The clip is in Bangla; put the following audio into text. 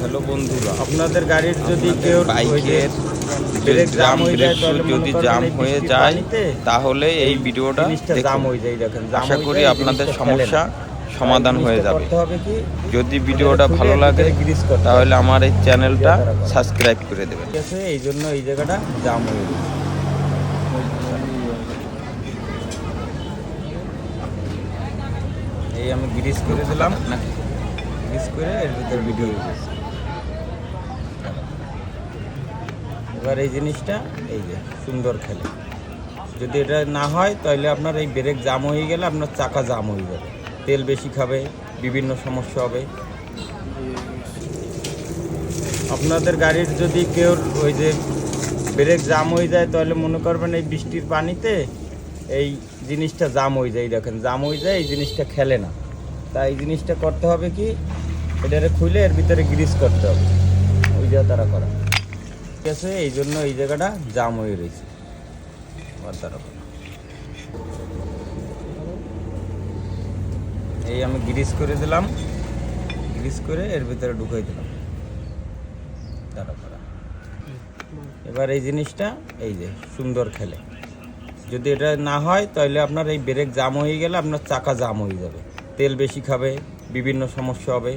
হ্যালো বন্ধুরা, আপনাদের গাড়ির যদি কেউ বাইকের ব্রেক জাম হয়ে যায়, যদি জাম হয়ে যায় তাহলে এই ভিডিওটা জাম দেখুন। হয়ে যায়। দেখেন আশা করি আপনাদের সমস্যা সমাধান হয়ে যাবে। হবে কি, যদি ভিডিওটা ভালো লাগে তাহলে আমার এই চ্যানেলটা সাবস্ক্রাইব করে দেবেন। ঠিক আছে? এই জন্য এই জায়গাটা জাম হয়ে গেছে। এই আমি গ্রিস করে দিলাম, গ্রিস করে এর ভিতরে ভিডিও দিয়েছি। এবার এই জিনিসটা এই যে সুন্দর খেলে, যদি এটা না হয় তাহলে আপনার এই ব্রেক জাম হয়ে গেলে আপনার চাকা জাম হয়ে যাবে, তেল বেশি খাবে, বিভিন্ন সমস্যা হবে। আপনাদের গাড়ির যদি কেউ ওই যে ব্রেক জাম হয়ে যায় তাহলে মনে করবেন এই বৃষ্টির পানিতে এই জিনিসটা জাম হয়ে যায়। দেখেন জাম হয়ে যায়, এই জিনিসটা খেলে না। তাই এই জিনিসটা করতে হবে কি, এটারে খুলে এর ভিতরে গ্রিস করতে হবে, ওই যা তারা করা। ঠিক আছে? এই জন্য এই জায়গাটা জাম হয়ে রয়েছে। এই আমি গ্রিস করে দিলাম, গ্রিস করে এর ভিতরে ঢুকাই দিলাম। এবার এই জিনিসটা এই যে সুন্দর খেলে, যদি এটা না হয় তাহলে আপনার এই ব্রেক জাম হয়ে গেলে আপনার চাকা জাম হয়ে যাবে, তেল বেশি খাবে, বিভিন্ন সমস্যা হবে।